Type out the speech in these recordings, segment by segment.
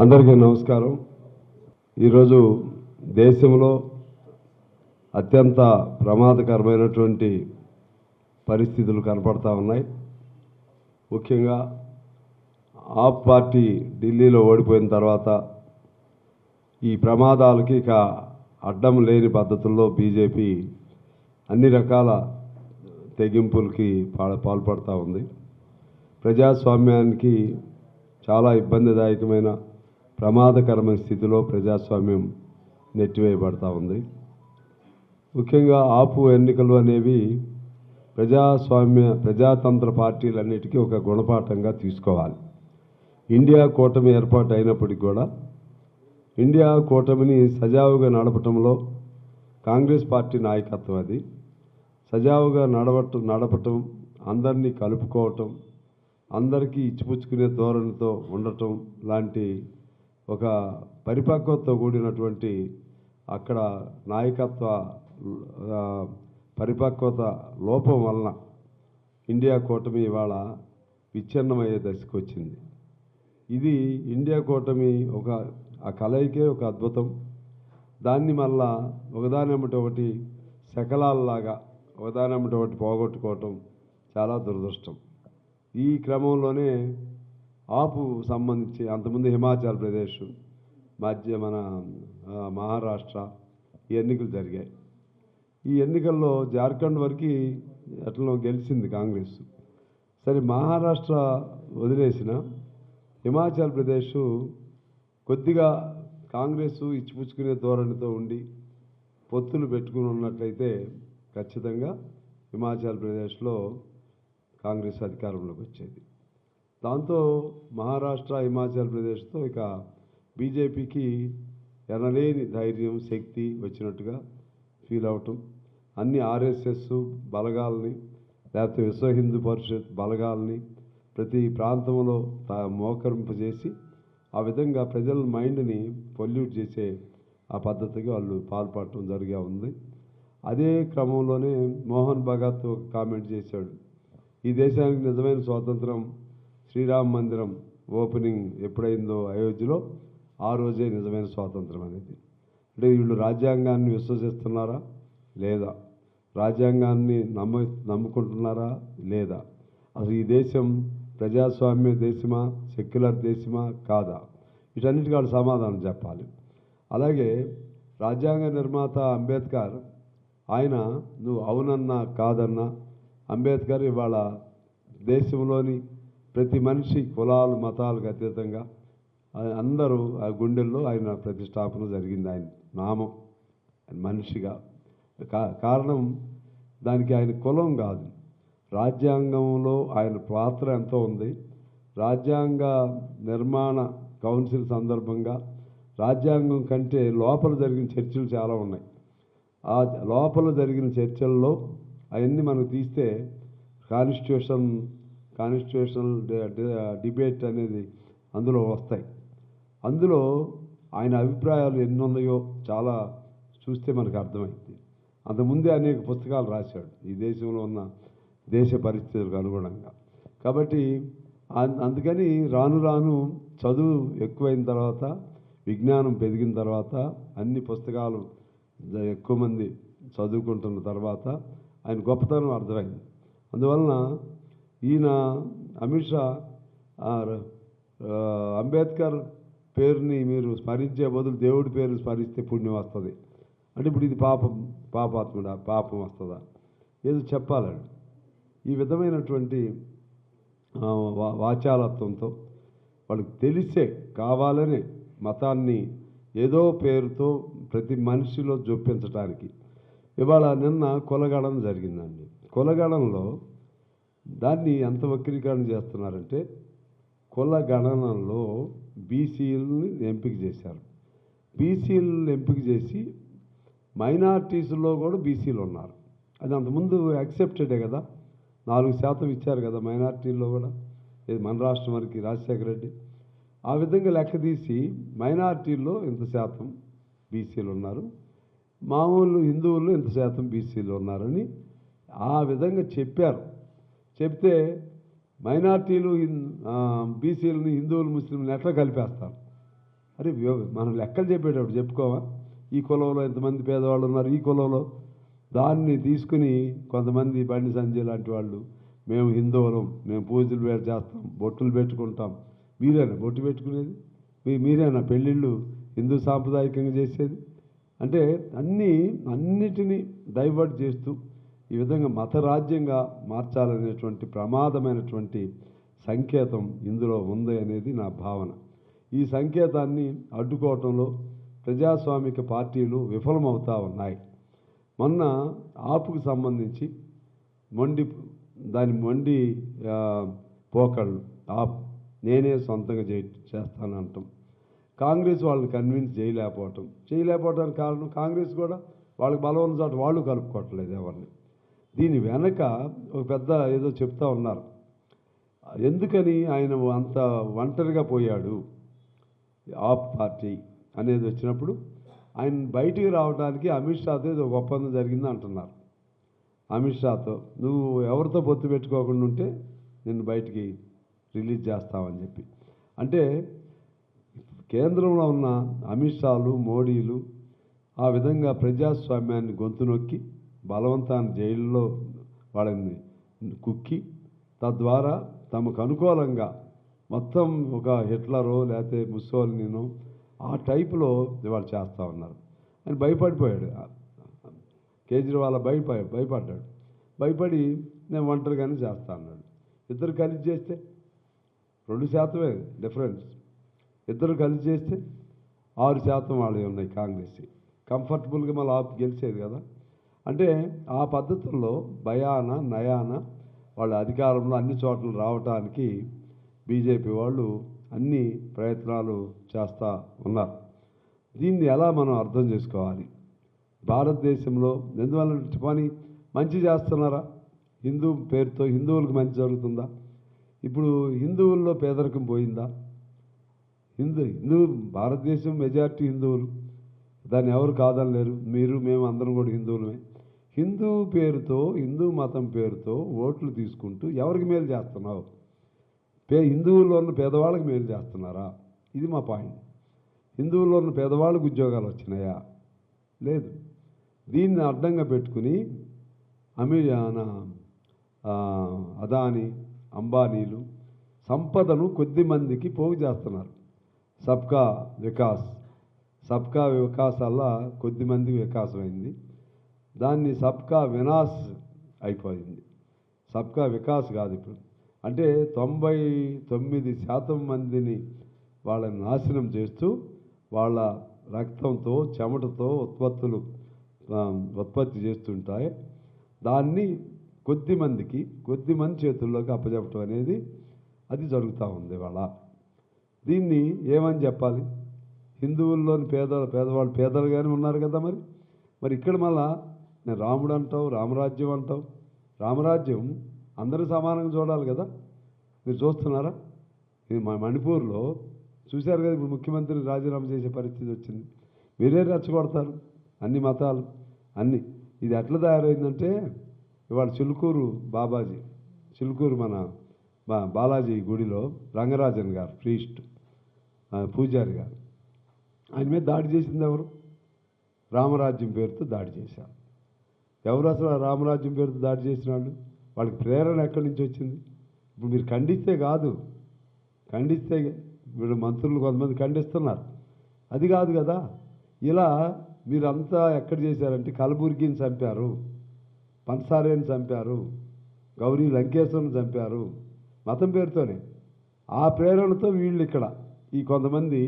అందరికీ నమస్కారం. ఈరోజు దేశంలో అత్యంత ప్రమాదకరమైనటువంటి పరిస్థితులు కనపడతా ఉన్నాయి. ముఖ్యంగా ఆప్ పార్టీ ఢిల్లీలో ఓడిపోయిన తర్వాత ఈ ప్రమాదాలకి ఇక అడ్డం లేని పద్ధతుల్లో బీజేపీ అన్ని రకాల తెగింపులకి పాల్పడుతూ ఉంది. ప్రజాస్వామ్యానికి చాలా ఇబ్బందిదాయకమైన ప్రమాదకరమైన స్థితిలో ప్రజాస్వామ్యం నెట్టివేయబడతా ఉంది. ముఖ్యంగా ఆపు ఎన్నికలు అనేవి ప్రజాతంత్ర పార్టీలన్నిటికీ ఒక గుణపాఠంగా తీసుకోవాలి. ఇండియా కూటమి ఏర్పాటు అయినప్పటికీ కూడా ఇండియా కూటమిని సజావుగా నడపటంలో కాంగ్రెస్ పార్టీ నాయకత్వం అది సజావుగా నడపటం, అందరినీ కలుపుకోవటం, అందరికీ ఇచ్చిపుచ్చుకునే ధోరణితో ఉండటం లాంటి ఒక పరిపక్వతతో కూడినటువంటి అక్కడ నాయకత్వ పరిపక్వత లోపం వలన ఇండియా కూటమి ఇవాళ విచ్ఛిన్నమయ్యే దశకు వచ్చింది. ఇది ఇండియా కూటమి ఆ కలయికే ఒక అద్భుతం. దాన్ని మళ్ళా ఒకదానెమ్మటి ఒకటి శకలాల్లాగా ఒకదానెమ్మటి ఒకటి పోగొట్టుకోవటం చాలా దురదృష్టం. ఈ క్రమంలోనే ఆపు సంబంధించి అంతకుముందు హిమాచల్ ప్రదేశ్, మన మహారాష్ట్ర ఈ ఎన్నికలు జరిగాయి. ఈ ఎన్నికల్లో జార్ఖండ్ వరకు ఎట్లా గెలిచింది కాంగ్రెస్. సరే, మహారాష్ట్ర వదిలేసిన హిమాచల్ ప్రదేశ్ కొద్దిగా కాంగ్రెస్ ఇచ్చిపుచ్చుకునే ధోరణితో ఉండి పొత్తులు పెట్టుకుని ఉన్నట్లయితే ఖచ్చితంగా హిమాచల్ ప్రదేశ్లో కాంగ్రెస్ అధికారంలోకి వచ్చేది. దాంతో మహారాష్ట్ర, హిమాచల్ ప్రదేశ్తో ఇక బీజేపీకి ఎనలేని ధైర్యం, శక్తి వచ్చినట్టుగా ఫీల్ అవటం, అన్ని ఆర్ఎస్ఎస్ బలగాల్ని లేకపోతే విశ్వ హిందూ పరిషత్ బలగాల్ని ప్రతి ప్రాంతంలో మోకరింపజేసి ఆ విధంగా ప్రజల మైండ్ని పొల్యూట్ చేసే ఆ పద్ధతికి వాళ్ళు పాల్పడటం జరిగే ఉంది. అదే క్రమంలోనే మోహన్ భగత్ ఒక కామెంట్ చేశాడు, ఈ దేశానికి నిజమైన స్వాతంత్రం శ్రీరామ మందిరం ఓపెనింగ్ ఎప్పుడైందో అయోధ్యలో ఆ రోజే నిజమైన స్వాతంత్రం అనేది. అంటే వీళ్ళు రాజ్యాంగాన్ని విశ్వసిస్తున్నారా లేదా, రాజ్యాంగాన్ని నమ్ముకుంటున్నారా లేదా, అసలు ఈ దేశం ప్రజాస్వామ్య దేశమా, సెక్యులర్ దేశమా కాదా, వీటన్నిటికీ వాళ్ళు సమాధానం చెప్పాలి. అలాగే రాజ్యాంగ నిర్మాత అంబేద్కర్, ఆయన నువ్వు అవునన్నా కాదన్నా అంబేద్కర్ ఇవాళ దేశంలోని ప్రతి మనిషి కులాలు మతాలకు అతీతంగా అందరూ ఆ గుండెల్లో ఆయన ప్రతిష్టాపన జరిగింది. ఆయన నామం మనిషిగా కారణం దానికి ఆయన కులం కాదు, రాజ్యాంగంలో ఆయన పాత్ర ఎంతో ఉంది. రాజ్యాంగ నిర్మాణ కౌన్సిల్ సందర్భంగా రాజ్యాంగం కంటే లోపల జరిగిన చర్చలు చాలా ఉన్నాయి. ఆ లోపల జరిగిన చర్చల్లో అవన్నీ మనకు తీస్తే కాన్స్టిట్యూషనల్ డిబేట్ అనేది అందులో వస్తాయి. అందులో ఆయన అభిప్రాయాలు ఎన్ని ఉన్నాయో చాలా చూస్తే మనకు అర్థమైంది. అంతకుముందే అనేక పుస్తకాలు రాశాడు ఈ దేశంలో ఉన్న దేశ పరిస్థితులకు అనుగుణంగా. కాబట్టి అందుకని రాను రాను చదువు ఎక్కువైన తర్వాత, విజ్ఞానం పెరిగిన తర్వాత, అన్ని పుస్తకాలు ఎక్కువ మంది చదువుకుంటున్న తర్వాత ఆయన గొప్పతనం అర్థమైంది. అందువలన ఈయన అమిత్ షా అంబేద్కర్ పేరుని మీరు స్మరించే బదులు దేవుడి పేరు స్మరిస్తే పుణ్యం వస్తుంది అంటే ఇప్పుడు ఇది పాపం వస్తుందా, ఏదో చెప్పాలండి. ఈ విధమైనటువంటి వాచాలత్వంతో వాళ్ళకి తెలిసే కావాలనే మతాన్ని ఏదో పేరుతో ప్రతి మనిషిలో జొప్పించడానికి ఇవాళ నిన్న కులగణన జరిగిందండి. కులగణనలో దాన్ని ఎంత వక్రీకరణ చేస్తున్నారంటే, కులగణనలో బీసీలని ఎంపిక చేశారు. బీసీలను ఎంపిక చేసి మైనార్టీస్లో కూడా బీసీలు ఉన్నారు. అది అంతకుముందు యాక్సెప్టెడే కదా, 4% ఇచ్చారు కదా మైనార్టీల్లో కూడా. ఇది మన రాష్ట్రం వరకు రాజశేఖర రెడ్డి ఆ విధంగా లెక్క తీసి మైనార్టీల్లో ఇంత శాతం బీసీలు ఉన్నారు, మామూలు హిందువుల్లో ఇంత శాతం బీసీలు ఉన్నారని ఆ విధంగా చెప్పారు. చెప్తే మైనార్టీలు బీసీలను హిందువులు ముస్లింలను ఎట్లా కలిపేస్తారు? అరే మనం లెక్కలు చెప్పేటప్పుడు చెప్పుకోవా? ఈ కులంలో ఎంతమంది పేదవాళ్ళు ఉన్నారు, ఈ కులంలో దాన్ని తీసుకుని కొంతమంది బండి సంజయ్ లాంటి వాళ్ళు మేము హిందువులం, మేము పూజలు చేస్తాం, బొట్టులు పెట్టుకుంటాం. మీరేనా బొట్టు పెట్టుకునేది? మీరేనా పెళ్ళిళ్ళు హిందూ సాంప్రదాయకంగా చేసేది? అంటే అన్నిటినీ డైవర్ట్ చేస్తూ ఈ విధంగా మతరాజ్యంగా మార్చాలనేటువంటి ప్రమాదమైనటువంటి సంకేతం ఇందులో ఉంది అనేది నా భావన. ఈ సంకేతాన్ని అడ్డుకోవటంలో ప్రజాస్వామిక పార్టీలు విఫలమవుతూ ఉన్నాయి. మొన్న ఆపుకు సంబంధించి మొండి పోకళ్ళు ఆప్ నేనే సొంతంగా చేస్తానంటాం. కాంగ్రెస్ వాళ్ళని కన్విన్స్ చేయలేకపోవడానికి కారణం కాంగ్రెస్ కూడా వాళ్ళకి బలం ఉన్న చోట వాళ్ళు కలుపుకోవట్లేదు ఎవరిని. దీని వెనక ఒక పెద్ద ఏదో చెప్తా ఉన్నారు. ఎందుకని ఆయన అంత ఒంటరిగా పోయాడు ఆప్ పార్టీ అనేది వచ్చినప్పుడు ఆయన బయటికి రావడానికి అమిత్ షాతో ఏదో ఒప్పందం జరిగింది అంటున్నారు. అమిత్ షాతో నువ్వు ఎవరితో పొత్తు పెట్టుకోకుండా ఉంటే నిన్ను బయటికి రిలీజ్ చేస్తామని చెప్పి. అంటే కేంద్రంలో ఉన్న అమిత్ షాలు, మోడీలు ఆ విధంగా ప్రజాస్వామ్యాన్ని గొంతు నొక్కి బలవంతాన్ని జైల్లో వాళ్ళని కుక్కి తద్వారా తమకు అనుకూలంగా మొత్తం ఒక హిట్లరో లేకపోతే ముస్సోలినీనో ఆ టైపులో వాళ్ళు చేస్తూ ఉన్నారు. ఆయన భయపడిపోయాడు. కేజ్రీవాల్ భయపడ్డాడు. భయపడి నేను ఒంటరిగానే చేస్తా అన్నాడు. ఇద్దరు కలిసి చేస్తే 2% డిఫరెన్స్. ఇద్దరు కలిసి చేస్తే 6% వాళ్ళే ఉన్నాయి కాంగ్రెస్. కంఫర్టబుల్గా మళ్ళీ ఆపు గెలిచేది కదా. అంటే ఆ పద్ధతుల్లో భయాన నయాన వాళ్ళ అధికారంలో అన్ని చోట్ల రావటానికి బీజేపీ వాళ్ళు అన్ని ప్రయత్నాలు చేస్తూ ఉన్నారు. దీన్ని ఎలా మనం అర్థం చేసుకోవాలి? భారతదేశంలో ఎందువల్ల పని మంచి చేస్తున్నారా? హిందూ పేరుతో హిందువులకు మంచి జరుగుతుందా? ఇప్పుడు హిందువుల్లో పేదరికం పోయిందా? హిందూ భారతదేశం మెజారిటీ హిందువులు, దాన్ని ఎవరు కాదనలేరు. మేము అందరం కూడా హిందువులమే. హిందూ పేరుతో హిందూ మతం పేరుతో ఓట్లు తీసుకుంటూ ఎవరికి మేలు చేస్తున్నావు? హిందువుల్లో ఉన్న పేదవాళ్ళకి మేలు చేస్తున్నారా? ఇది మా పాయింట్. హిందువుల్లో ఉన్న పేదవాళ్ళకు ఉద్యోగాలు వచ్చినాయా? లేదు. దీన్ని అడ్డంగా పెట్టుకుని అదాని, అంబానీలు సంపదను కొద్ది మందికి పోగు చేస్తున్నారు. సబ్కా వికాస్ వల్ల కొద్ది మందికి వికాసం అయింది. దాన్ని సబ్కా వినాశ్ అయిపోయింది. సబ్కా వికాస్ కాదు ఇప్పుడు. అంటే 99% మందిని వాళ్ళని నాశనం చేస్తూ వాళ్ళ రక్తంతో చెమటతో ఉత్పత్తి చేస్తుంటాయి. దాన్ని కొద్ది మంది చేతుల్లోకి అప్పచెప్పటం అనేది అది జరుగుతూ ఉంది ఇవాళ. దీన్ని ఏమని చెప్పాలి? హిందువుల్లోని పేదవాళ్ళు పేదలుగానే ఉన్నారు కదా. మరి ఇక్కడ మళ్ళా నేను రాముడు అంటావు, రామరాజ్యం అంటావు. రామరాజ్యం అందరూ సమానంగా చూడాలి కదా. మీరు చూస్తున్నారా? ఇది మణిపూర్లో చూశారు కదా. ఇప్పుడు ముఖ్యమంత్రి రాజీనామా చేసే పరిస్థితి వచ్చింది. మీరే రెచ్చగొడతారు అన్ని మతాలు అన్నీ. ఇది ఎట్లా తయారైందంటే ఇవాళ చిలుకూరు మన బాలాజీ గుడిలో రంగరాజన్ గారు ప్రీస్ట్ పూజారి గారు ఆయన మీద దాడి చేసింది ఎవరు? రామరాజ్యం పేరుతో దాడి చేశారు. ఎవరు అసలు ఆ రామరాజ్యం పేరుతో దాడి చేసిన వాళ్ళు? వాళ్ళకి ప్రేరణ ఎక్కడి నుంచి వచ్చింది? ఇప్పుడు మీరు ఖండిస్తే వీళ్ళు మంత్రులు కొంతమంది ఖండిస్తున్నారు, అది కాదు కదా. ఇలా మీరంతా ఎక్కడ చేశారంటే కలబుర్గిని చంపారు, పన్సారేని చంపారు, గౌరీ లంకేశ్వరిని చంపారు మతం పేరుతోనే. ఆ ప్రేరణతో వీళ్ళు ఇక్కడ ఈ కొంతమంది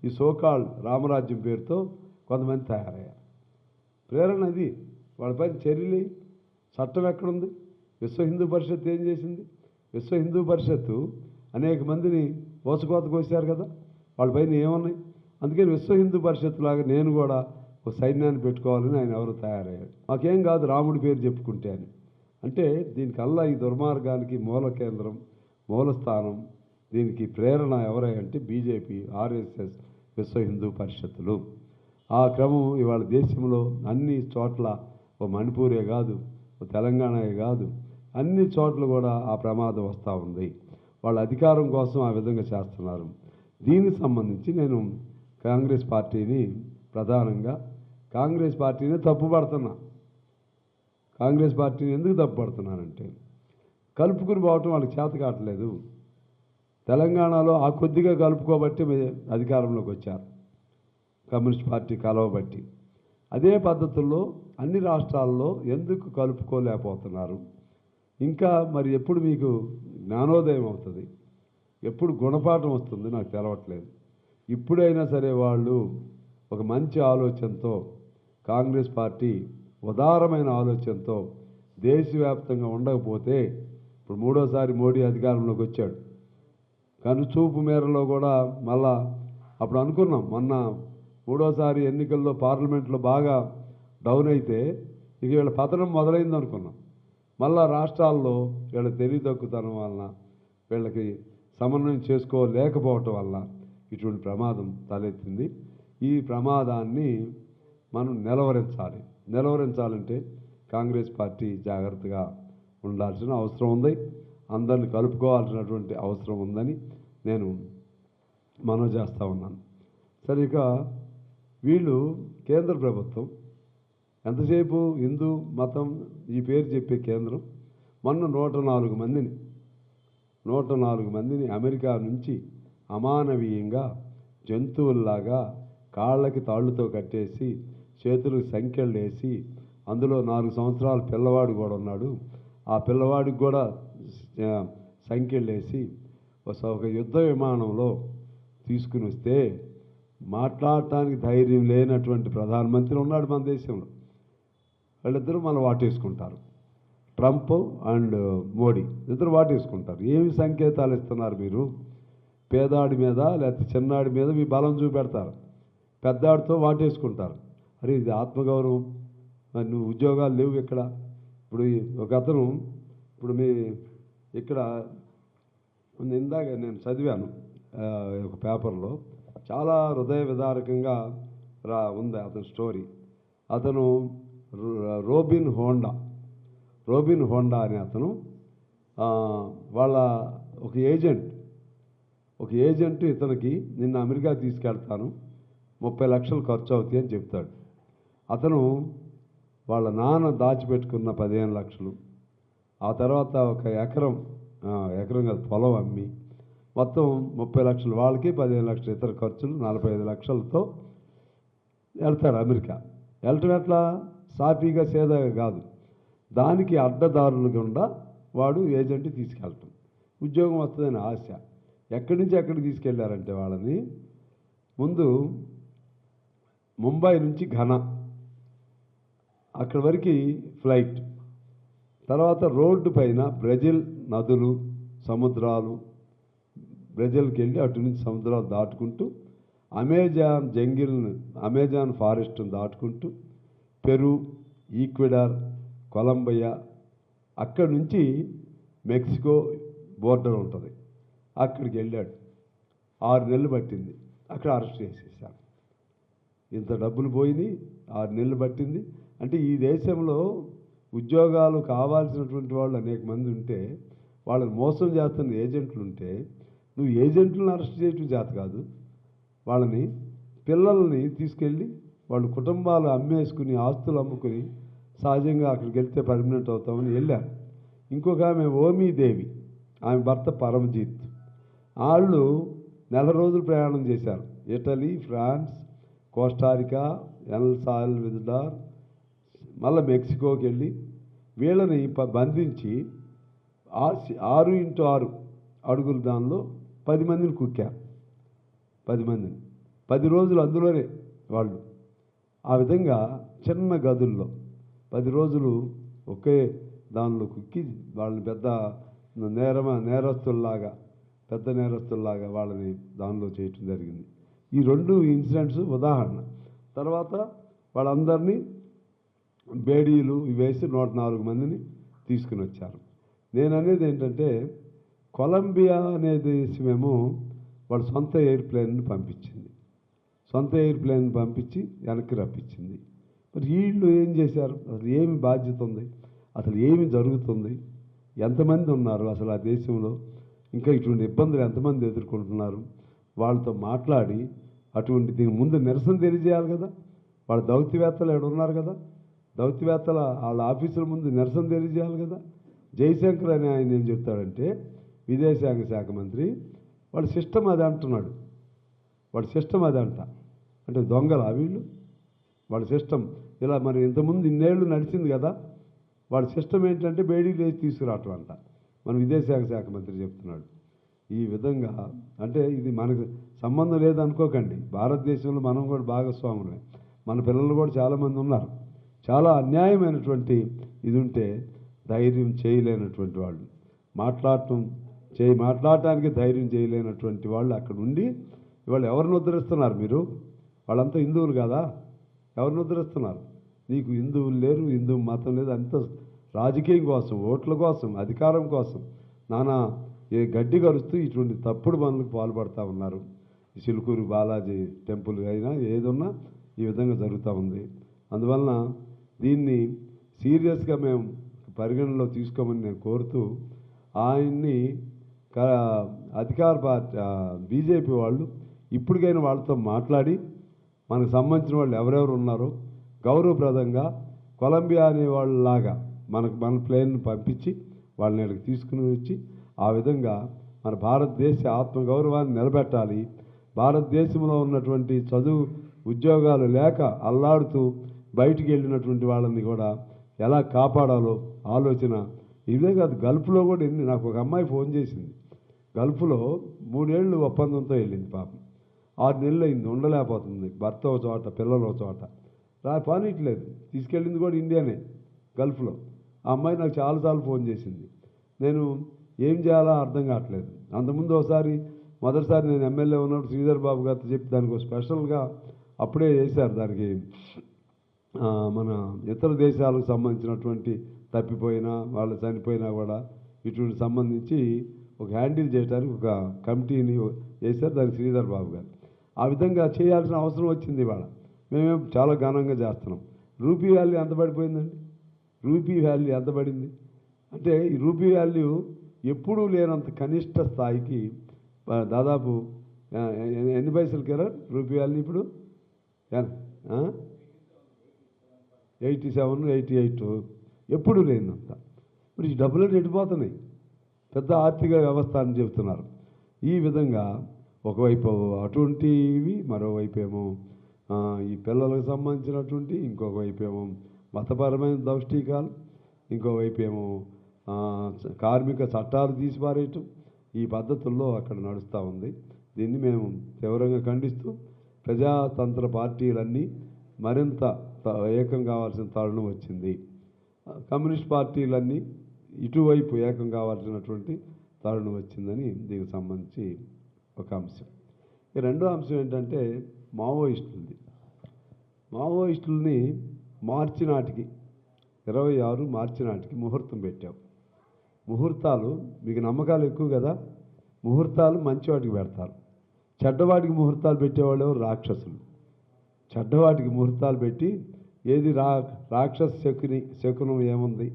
ఈ సోకాల్ రామరాజ్యం పేరుతో కొంతమంది తయారయ్యారు. ప్రేరణ అది. వాళ్ళపైన చర్యలు చట్టం ఎక్కడుంది? విశ్వ హిందూ పరిషత్ ఏం చేసింది? విశ్వ హిందూ పరిషత్తు అనేక మందిని ఓసుకోత కోసారు కదా, వాళ్ళపైన ఏమున్నాయి? అందుకని విశ్వ హిందూ పరిషత్ లాగా నేను కూడా ఒక సైన్యాన్ని పెట్టుకోవాలని ఆయన ఎవరు తయారయ్యాడు. మాకేం కాదు రాముడి పేరు చెప్పుకుంటే అని. అంటే దీనికల్లా ఈ దుర్మార్గానికి మూల కేంద్రం, మూల స్థానం, దీనికి ప్రేరణ ఎవరంటే బీజేపీ, ఆర్ఎస్ఎస్, విశ్వ హిందూ పరిషత్తులు. ఆ క్రమం ఇవాళ దేశంలో అన్ని చోట్ల, ఓ మణిపూరే కాదు, ఓ తెలంగాణే కాదు, అన్ని చోట్ల కూడా ఆ ప్రమాదం వస్తూ ఉంది. వాళ్ళ అధికారం కోసం ఆ విధంగా చేస్తున్నారు. దీనికి సంబంధించి నేను కాంగ్రెస్ పార్టీని ప్రధానంగా కాంగ్రెస్ పార్టీని తప్పుపడుతున్నా. కాంగ్రెస్ పార్టీని ఎందుకు తప్పుపడుతున్నానంటే కలుపుకుని పోవటం వాళ్ళకి చేత కావట్లేదు. తెలంగాణలో ఆ కొద్దిగా కలుపుకోబట్టి అధికారంలోకి వచ్చారు, కమ్యూనిస్ట్ పార్టీ కలవబట్టి. అదే పద్ధతుల్లో అన్ని రాష్ట్రాల్లో ఎందుకు కలుపుకోలేకపోతున్నారు? ఇంకా మరి ఎప్పుడు మీకు జ్ఞానోదయం అవుతుంది, ఎప్పుడు గుణపాఠం వస్తుంది నాకు తెలవట్లేదు. ఇప్పుడైనా సరే వాళ్ళు ఒక మంచి ఆలోచనతో, కాంగ్రెస్ పార్టీ ఉదారమైన ఆలోచనతో దేశవ్యాప్తంగా ఉండకపోతే, ఇప్పుడు మూడోసారి మోడీ అధికారంలోకి వచ్చాడు, కనుచూపు మేరలో కూడా మళ్ళా అప్పుడు అనుకున్నాం, మొన్న మూడోసారి ఎన్నికల్లో పార్లమెంట్లో బాగా డౌన్ అయితే ఇక వీళ్ళ పతనం మొదలైంది అనుకున్నాం. మళ్ళా రాష్ట్రాల్లో వీళ్ళ తెలివితక్కువతనం వలన, వీళ్ళకి సమన్వయం చేసుకోలేకపోవటం వల్ల ఇటువంటి ప్రమాదం తలెత్తింది. ఈ ప్రమాదాన్ని మనం నిలవరించాలంటే కాంగ్రెస్ పార్టీ జాగ్రత్తగా ఉండాల్సిన అవసరం ఉంది, అందరిని కలుపుకోవాల్సినటువంటి అవసరం ఉందని నేను మనవి చేస్తూ ఉన్నాను. సరే, ఇక వీళ్ళు కేంద్ర ప్రభుత్వం ఎంతసేపు హిందూ మతం ఈ పేరు చెప్పే కేంద్రం మొన్న 104 మందిని అమెరికా నుంచి అమానవీయంగా జంతువుల్లాగా కాళ్ళకి తాళ్ళుతో కట్టేసి చేతులకు సంఖ్యలు వేసి, అందులో 4 సంవత్సరాల పిల్లవాడు కూడా ఉన్నాడు, ఆ పిల్లవాడికి కూడా సంఖ్యలు వేసి ఒక యుద్ధ విమానంలో తీసుకుని వస్తే మాట్లాడటానికి ధైర్యం లేనటువంటి ప్రధానమంత్రి ఉన్నాడు మన దేశంలో. వాళ్ళిద్దరూ మనం వాటేసుకుంటారు, ట్రంప్ అండ్ మోడీ ఇద్దరు వాటేసుకుంటారు. ఏమి సంకేతాలు ఇస్తున్నారు మీరు? పేదాడి మీద లేకపోతే చిన్నాడి మీద మీ బలం చూపెడతారు, పెద్దాడితో వాటేసుకుంటారు. అరే ఇది ఆత్మగౌరవం, మరి నువ్వు ఉద్యోగాలు లేవు ఇక్కడ. ఇప్పుడు ఒక అతను ఇప్పుడు మీ ఇక్కడ ఇందాక నేను చదివాను ఒక పేపర్లో, చాలా హృదయ విదారకంగా ఉంది అతని స్టోరీ. అతను రోబిన్ హోండా అనే అతను వాళ్ళ ఒక ఏజెంట్ ఇతనికి నిన్న అమెరికా తీసుకెళ్తాను 30 లక్షలు ఖర్చు అవుతాయి అని చెప్తాడు. అతను వాళ్ళ నాన్న దాచిపెట్టుకున్న 15 లక్షలు, ఆ తర్వాత ఒక ఎకరం కాదు పొలం అమ్మి మొత్తం 30 లక్షలు వాళ్ళకి, 15 లక్షలు ఇతర ఖర్చులు, 45 లక్షలతో వెళ్తాడు అమెరికా. వెళ్ళటం ఎట్లా? సాఫీగా సేదగా కాదు, దానికి అడ్డదారులు గుండా వాడు ఏజెంట్ తీసుకెళ్ళటం, ఉద్యోగం వస్తుందని ఆశ. ఎక్కడి నుంచి ఎక్కడికి తీసుకెళ్లారంటే వాళ్ళని ముందు ముంబై నుంచి ఘనా అక్కడి వరకు ఫ్లైట్, తర్వాత రోడ్డు పైన బ్రెజిల్ నదులు సముద్రాలు, బ్రెజిల్కి వెళ్ళి అటు నుంచి సముద్రాలు దాటుకుంటూ అమెజాన్ ఫారెస్ట్ని దాటుకుంటూ పెరు, ఈక్వెడార్, కొలంబియా, అక్కడి నుంచి మెక్సికో బోర్డర్ ఉంటుంది, అక్కడికి వెళ్ళాడు. 6 నెలలు పట్టింది, అక్కడ అరెస్ట్ చేసేసారు. ఇంత డబ్బులు పోయినాయి, 6 నెలలు పట్టింది. అంటే ఈ దేశంలో ఉద్యోగాలు కావాల్సినటువంటి వాళ్ళు అనేక మంది ఉంటే, వాళ్ళని మోసం చేస్తున్న ఏజెంట్లు ఉంటే, నువ్వు ఏజెంట్లను అరెస్ట్ చేయటం చేత కాదు, వాళ్ళని పిల్లల్ని తీసుకెళ్ళి వాళ్ళు కుటుంబాలు అమ్మేసుకుని ఆస్తులు అమ్ముకుని సహజంగా అక్కడికి వెళ్తే పర్మనెంట్ అవుతామని వెళ్ళారు. ఇంకొక ఆమె ఓమీదేవి, ఆమె భర్త పరమజీత్, వాళ్ళు నెల రోజులు ప్రయాణం చేశారు. Italy, France, Costa Rica, El Salvador, మళ్ళీ మెక్సికోకి వెళ్ళి వీళ్ళని బంధించి 6x6 అడుగుల దానిలో 10 మందిని కుక్కారు. 10 మందిని 10 రోజులు అందులోనే వాళ్ళు ఆ విధంగా చిన్న గదుల్లో 10 రోజులు ఒకే దానిలో కుక్కి వాళ్ళని పెద్ద నేరస్తుల్లాగా వాళ్ళని దానిలో చేయటం జరిగింది. ఈ 2 ఇన్సిడెంట్స్ ఉదాహరణ. తర్వాత వాళ్ళందరినీ బేడీలు వేసి 104 మందిని తీసుకుని వచ్చారు. నేను అనేది ఏంటంటే, కొలంబియా అనే దేశమేమో వాళ్ళ సొంత ఎయిర్ప్లేన్ని పంపించి వెనక్కి రప్పించింది. మరి వీళ్ళు ఏం చేశారు? అసలు ఏమి బాధ్యత ఉంది? అసలు ఏమి జరుగుతుంది? ఎంతమంది ఉన్నారు అసలు ఆ దేశంలో? ఇంకా ఇటువంటి ఇబ్బందులు ఎంతమంది ఎదుర్కొంటున్నారు? వాళ్ళతో మాట్లాడి అటువంటి దీని ముందు నిరసన తెలియజేయాలి కదా. వాళ్ళ దౌత్యవేత్తలు ఇక్కడ ఉన్నారు కదా, దౌత్యవేత్తల వాళ్ళ ఆఫీసుల ముందు నిరసన తెలియజేయాలి కదా. జయశంకర్ అని ఆయన ఏం చెప్తాడంటే, విదేశాంగ శాఖ మంత్రి, వాడి సిస్టమ్ అది అంటున్నాడు. వాడి సిస్టమ్ అది అంట. అంటే దొంగల వీళ్ళు, వాడి సిస్టమ్ ఇలా మరి ఇంతకుముందు ఇన్నేళ్ళు నడిచింది కదా. వాడి సిస్టమ్ ఏంటంటే బేడీలు వేసి తీసుకురావటం అంట. మన విదేశాంగ శాఖ మంత్రి చెప్తున్నాడు. ఈ విధంగా అంటే ఇది మనకు సంబంధం లేదనుకోకండి. భారతదేశంలో మనం కూడా భాగస్వాములే. మన పిల్లలు కూడా చాలామంది ఉన్నారు. చాలా అన్యాయమైనటువంటి ఇది ఉంటే ధైర్యం చేయలేనటువంటి వాళ్ళు, మాట్లాడటానికి ధైర్యం చేయలేనటువంటి వాళ్ళు అక్కడ ఉండి ఇవాళ ఎవరిని ఉద్ధరిస్తున్నారు మీరు? వాళ్ళంతా హిందువులు కదా, ఎవరిని ఉద్ధరిస్తున్నారు? నీకు హిందువులు లేరు, హిందూ మతం లేదు, అంత రాజకీయం కోసం, ఓట్ల కోసం, అధికారం కోసం నానా గడ్డి కరుస్తూ ఇటువంటి తప్పుడు పనులకు పాల్పడుతూ ఉన్నారు. చిలుకూరు బాలాజీ టెంపుల్ అయినా ఏదున్నా ఈ విధంగా జరుగుతూ ఉంది. అందువలన దీన్ని సీరియస్గా మేము పరిగణనలో తీసుకోమని నేను కోరుతూ, ఆయన్ని అధికార పార్టీ బీజేపీ వాళ్ళు ఇప్పటికైనా వాళ్ళతో మాట్లాడి మనకు సంబంధించిన వాళ్ళు ఎవరెవరు ఉన్నారో గౌరవప్రదంగా కొలంబియా అనే వాళ్ళలాగా మన ప్లేన్ పంపించి వాళ్ళని ఇక్కడికి తీసుకుని వచ్చి ఆ విధంగా మన భారతదేశ ఆత్మగౌరవాన్ని నిలబెట్టాలి. భారతదేశంలో ఉన్నటువంటి చదువు ఉద్యోగాలు లేక అల్లాడుతూ బయటికి వెళ్ళినటువంటి వాళ్ళని కూడా ఎలా కాపాడాలో ఆలోచన. ఇదే కాదు, గల్ఫ్లో కూడా నాకు ఒక అమ్మాయి ఫోన్ చేసింది. గల్ఫ్లో 3 ఏళ్ళు ఒప్పందంతో వెళ్ళింది పాపం. 6 నెలలు అయింది, ఉండలేకపోతుంది. భర్త ఒక చోట, పిల్లలు ఒక చోట, పానీయట్లేదు. తీసుకెళ్ళింది కూడా ఇండియానే, గల్ఫ్లో. ఆ అమ్మాయి నాకు చాలాసార్లు ఫోన్ చేసింది. నేను ఏం చేయాలో అర్థం కావట్లేదు. అంతకుముందు మొదటిసారి నేను ఎమ్మెల్యే ఉన్నప్పుడు శ్రీధర్ బాబు గారితో చెప్పి దానికి స్పెషల్గా అప్పుడే చేశారు. దానికి మన ఇతర దేశాలకు సంబంధించినటువంటి తప్పిపోయినా వాళ్ళు చనిపోయినా కూడా ఇటువంటి సంబంధించి ఒక హ్యాండిల్ చేయడానికి ఒక కమిటీని చేశారు. దానికి శ్రీధర్ బాబు గారు ఆ విధంగా చేయాల్సిన అవసరం వచ్చింది. ఇవాళ మేమేం చాలా ఘనంగా చేస్తున్నాం. రూపీ వాల్యూ ఎంత పడిపోయిందండి? రూపీ వాల్యూ ఎంత పడింది అంటే, ఈ రూపీ వాల్యూ ఎప్పుడూ లేనంత కనిష్ట స్థాయికి దాదాపు ఎన్ని పైసలు కదా రూపీ వాల్యూ ఇప్పుడు? 87, 88 ఎప్పుడు లేనంత. ఇప్పుడు ఈ డబ్బులు ఎడిపోతున్నాయి. పెద్ద ఆర్థిక వ్యవస్థ అని చెబుతున్నారు. ఈ విధంగా ఒకవైపు అటువంటివి, మరోవైపు ఏమో ఈ పిల్లలకు సంబంధించినటువంటి, ఇంకొక వైపు ఏమో మతపరమైన దౌష్టికాలు, ఇంకోవైపు ఏమో కార్మిక చట్టాలు తీసిపారేయటం, ఈ పద్ధతుల్లో అక్కడ నడుస్తూ ఉంది. దీన్ని మేము తీవ్రంగా ఖండిస్తూ ప్రజాతంత్ర పార్టీలన్నీ మరింత ఏకం కావాల్సిన తరుణం వచ్చింది. కమ్యూనిస్ట్ పార్టీలన్నీ ఇటువైపు ఏకం కావాల్సినటువంటి తరుణం వచ్చిందని దీనికి సంబంధించి ఒక అంశం. ఈ రెండో అంశం ఏంటంటే మావోయిస్టుల్ని మార్చి నాటికి 26 మార్చి నాటికి ముహూర్తం పెట్టాం. ముహూర్తాలు మీకు నమ్మకాలు ఎక్కువ కదా. ముహూర్తాలు మంచివాటికి పెడతారు, చెడ్డవాటికి ముహూర్తాలు పెట్టేవాళ్ళు రాక్షసులు. చెడ్డవాటికి ముహూర్తాలు పెట్టి ఏది రాక్షస శకునం ఏముంది,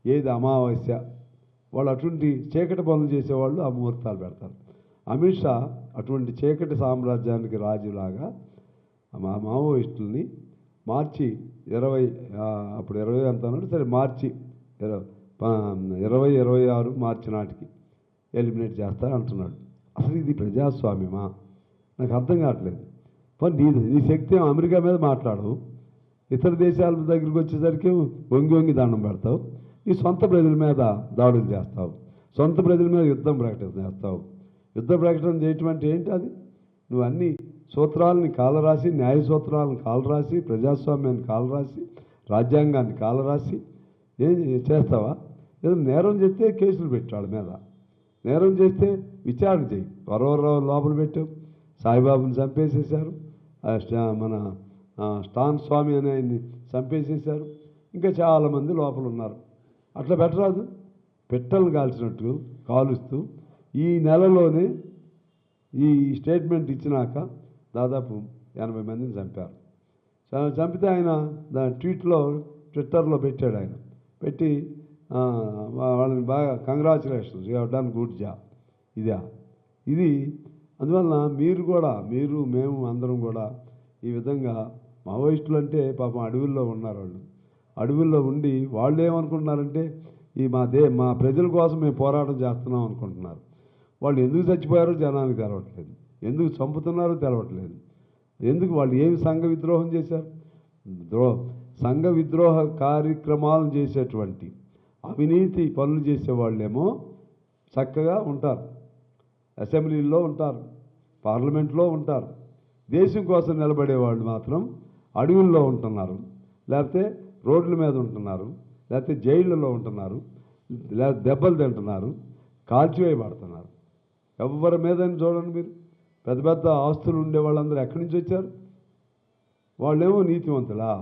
ఏది అమావాస్య, వాళ్ళు అటువంటి చీకటి పనులు చేసేవాళ్ళు ఆ ముహూర్తాలు పెడతారు. అమిత్ షా అటువంటి చీకటి సామ్రాజ్యానికి రాజులాగా మావోయిస్టుల్ని మార్చి 20 అప్పుడు 20 ఎంత అన్నాడు, సరే మార్చి 26 మార్చి నాటికి ఎలిమినేట్ చేస్తారు అంటున్నాడు. అసలు ఇది ప్రజాస్వామ్యమా? నాకు అర్థం కావట్లేదు. నీ శక్తి అమెరికా మీద మాట్లాడవు, ఇతర దేశాల దగ్గరికి వచ్చేసరికి వంగి దండం పెడతావు, నీ సొంత ప్రజల మీద దాడులు చేస్తావు, సొంత ప్రజల మీద యుద్ధం ప్రకటన చేస్తావు. యుద్ధ ప్రకటన చేయటం అంటే ఏంటి? అది నువ్వు అన్ని సూత్రాలని కాలరాసి, న్యాయ సూత్రాలను కాలరాసి, ప్రజాస్వామ్యాన్ని కాలరాసి, రాజ్యాంగాన్ని కాలరాసి ఏం చేస్తావా? ఏదో నేరం చేస్తే కేసులు పెట్టాడు మీద, నేరం చేస్తే విచారణ చేయి. వరవరరావు లోపల పెట్టావు, సాయిబాబుని చంపేసేశారు, మన స్టాన్ స్వామి అనే ఆయన్ని చంపేసేశారు, ఇంకా చాలామంది లోపల ఉన్నారు. అట్లా పెట్టరాదు. పెట్టలను కాల్చినట్టు కాలుస్తూ ఈ నెలలోనే ఈ స్టేట్మెంట్ ఇచ్చినాక దాదాపు 80 మందిని చంపారు. చంపితే ఆయన ట్విట్టర్లో పెట్టాడు. ఆయన పెట్టి వాళ్ళని బాగా congratulations, you have done good job. ఇది అందువలన మీరు మేము అందరం కూడా ఈ విధంగా మావోయిస్టులు అంటే పాపం అడవుల్లో ఉన్నారు వాళ్ళు. అడవుల్లో ఉండి వాళ్ళు ఏమనుకుంటున్నారంటే ఈ మా ప్రజల కోసం మేము పోరాటం చేస్తున్నాం అనుకుంటున్నారు. వాళ్ళు ఎందుకు చచ్చిపోయారో జనానికి తెలవట్లేదు, ఎందుకు చంపుతున్నారో తెలవట్లేదు, ఎందుకు వాళ్ళు ఏమి సంఘ విద్రోహం చేశారు. సంఘ విద్రోహ కార్యక్రమాలు చేసేటువంటి అవినీతి పనులు చేసేవాళ్ళేమో చక్కగా ఉంటారు, అసెంబ్లీల్లో ఉంటారు, పార్లమెంట్లో ఉంటారు. దేశం కోసం నిలబడే వాళ్ళు మాత్రం అడవుల్లో ఉంటున్నారు, లేకపోతే రోడ్ల మీద ఉంటున్నారు, లేకపోతే జైళ్ళలో ఉంటున్నారు, లేకపోతే దెబ్బలు తింటున్నారు, కాల్చివేయబడుతున్నారు. ఎవరి మీద చూడండి మీరు, పెద్ద పెద్ద ఆస్తులు ఉండే వాళ్ళందరూ ఎక్కడి నుంచి వచ్చారు? వాళ్ళేమో నీతివంతులా,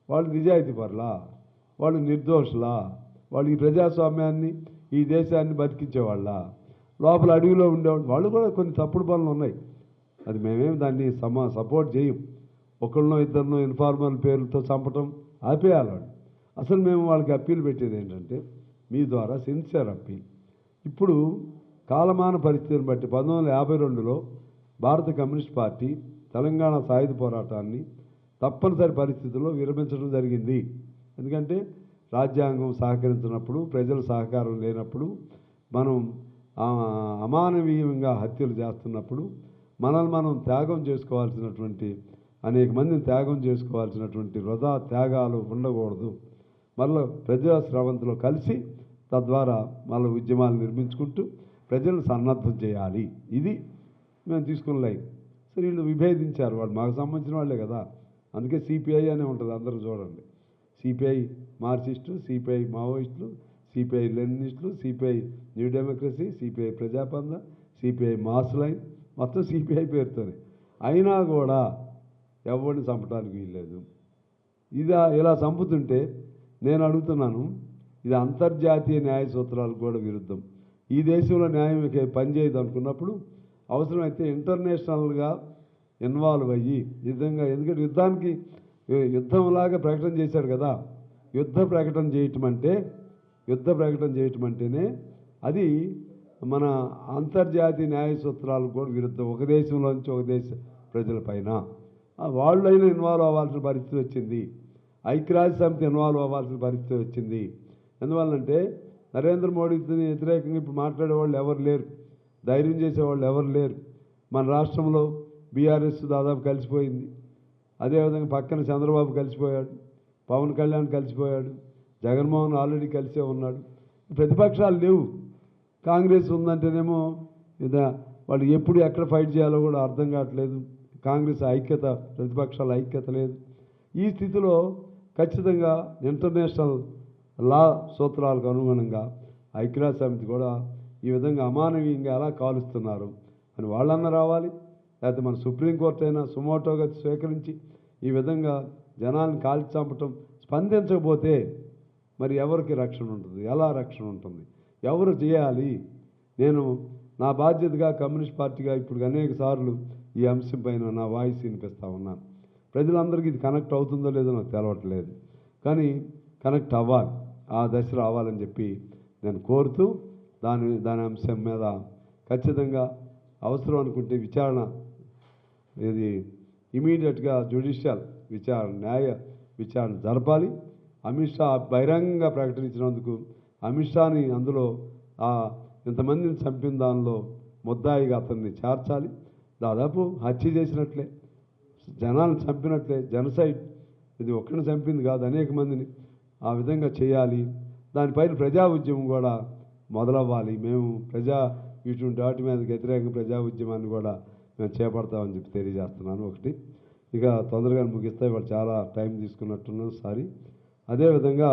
వాళ్ళు నిజాయితీ పరులా, వాళ్ళు నిర్దోషులా, వాళ్ళు ఈ ప్రజాస్వామ్యాన్ని ఈ దేశాన్ని బతికించేవాళ్ళ? లోపల అడవిలో ఉండేవాళ్ళు వాళ్ళు కూడా కొన్ని తప్పుడు పనులు ఉన్నాయి. అది మేమేం దాన్ని సపోర్ట్ చేయం. ఒకళ్ళనో ఇద్దరినో ఇన్ఫార్మల్ పేర్లతో చంపటం ఆపేయాలి వాళ్ళు. అసలు మేము వాళ్ళకి అప్పీల్ పెట్టేది ఏంటంటే మీ ద్వారా సిన్సియర్ అప్పీల్. ఇప్పుడు కాలమాన పరిస్థితిని బట్టి 1952లో భారత కమ్యూనిస్ట్ పార్టీ తెలంగాణ సాయుధ పోరాటాన్ని తప్పనిసరి పరిస్థితుల్లో విరమించడం జరిగింది. ఎందుకంటే రాజ్యాంగం సహకరించినప్పుడు, ప్రజల సహకారం లేనప్పుడు, మనం అమానవీయంగా హత్యలు చేస్తున్నప్పుడు మనల్ని మనం త్యాగం చేసుకోవాల్సినటువంటి అనేక మందిని త్యాగం చేసుకోవాల్సినటువంటి వృధా త్యాగాలు ఉండకూడదు. మళ్ళీ ప్రజా స్రవంతిలో కలిసి తద్వారా మళ్ళీ ఉద్యమాలు నిర్మించుకుంటూ ప్రజలను సన్నద్ధం చేయాలి. ఇది మేము తీసుకున్న లైన్. సరే వీళ్ళు విభేదించారు, వాళ్ళు మాకు సంబంధించిన వాళ్ళే కదా. అందుకే సిపిఐ అనే ఉంటుంది, అందరూ చూడండి. CPI Marxist, CPI Maoists, CPI Leninists, CPI New Democracy, CPI Prajapantha, CPI Mass Line, మొత్తం సిపిఐ పేరుతోనే. అయినా కూడా ఎవరిని చంపడానికి వీల్లేదు. ఇలా చంపుతుంటే నేను అడుగుతున్నాను, ఇది అంతర్జాతీయ న్యాయ సూత్రాలకు కూడా విరుద్ధం. ఈ దేశంలో న్యాయం పనిచేయదు అనుకున్నప్పుడు అవసరమైతే ఇంటర్నేషనల్గా ఇన్వాల్వ్ అయ్యి విధంగా, ఎందుకంటే యుద్ధంలాగా ప్రకటన చేశాడు కదా. యుద్ధ ప్రకటన చేయటం అంటేనే అది మన అంతర్జాతీయ న్యాయ సూత్రాలకు కూడా విరుద్ధం. ఒక దేశంలోంచి ఒక దేశ ప్రజలపైన వాళ్ళైనా ఇన్వాల్వ్ అవ్వాల్సిన పరిస్థితి వచ్చింది. ఐక్యరాజ్య సమితి ఇన్వాల్వ్ అవ్వాల్సిన పరిస్థితి వచ్చింది. ఎందువల్లంటే నరేంద్ర మోడీకి వ్యతిరేకంగా ఇప్పుడు మాట్లాడేవాళ్ళు ఎవరు లేరు, ధైర్యం చేసేవాళ్ళు ఎవరు లేరు. మన రాష్ట్రంలో బీఆర్ఎస్ దాదాపు కలిసిపోయింది. అదేవిధంగా పక్కన చంద్రబాబు కలిసిపోయాడు, పవన్ కళ్యాణ్ కలిసిపోయాడు, జగన్మోహన్ ఆల్రెడీ కలిసే ఉన్నాడు. ప్రతిపక్షాలు లేవు. కాంగ్రెస్ ఉందంటేనేమో వాళ్ళు ఎప్పుడు ఎక్కడ ఫైట్ చేయాలో కూడా అర్థం కావట్లేదు. కాంగ్రెస్ ఐక్యత, ప్రతిపక్షాల ఐక్యత లేదు. ఈ స్థితిలో ఖచ్చితంగా ఇంటర్నేషనల్ లా సూత్రాలకు అనుగుణంగా ఐక్యరాజ్య సమితి కూడా ఈ విధంగా అమానవీయంగా ఎలా కాలుస్తున్నారు అని వాళ్ళన్నా రావాలి. లేకపోతే మన సుప్రీంకోర్టు అయినా సుమోటోగా స్వీకరించి ఈ విధంగా జనాలను కాల్చి చంపటం స్పందించకపోతే మరి ఎవరికి రక్షణ ఉంటుంది? ఎలా రక్షణ ఉంటుంది? ఎవరు చేయాలి? నేను నా బాధ్యతగా కమ్యూనిస్ట్ పార్టీగా ఇప్పుడు అనేక సార్లు ఈ అంశం పైన నా వాయిస్ వినిపిస్తూ ఉన్నాను. ప్రజలందరికీ ఇది కనెక్ట్ అవుతుందో లేదో నాకు తెలవట్లేదు, కానీ కనెక్ట్ అవ్వాలి, ఆ దశ రావాలని చెప్పి నేను కోరుతూ దాని అంశం మీద ఖచ్చితంగా అవసరం అనుకుంటే ఇది ఇమీడియట్గా జ్యుడిషియల్ న్యాయ విచారణ జరపాలి. అమిత్ షా బహిరంగంగా ప్రకటించినందుకు అమిత్ షాని అందులో ఇంతమందిని చంపిన దానిలో ముద్దాయిగా అతన్ని చేర్చాలి. దాదాపు హత్య చేసినట్లే, జనాలను చంపినట్లే, జనసైడ్. ఇది ఒక్కడిని చంపింది కాదు, అనేక మందిని. ఆ విధంగా చేయాలి. దానిపైన ప్రజా ఉద్యమం కూడా మొదలవ్వాలి. మేము ఇటువంటి వాటి మీద వ్యతిరేకంగా ప్రజా ఉద్యమాన్ని కూడా మేము చేపడతామని చెప్పి తెలియజేస్తున్నాను. ఒకటి ఇక తొందరగా ముగిస్తే వాళ్ళు చాలా టైం తీసుకున్నట్టున్నాను, సారీ. అదేవిధంగా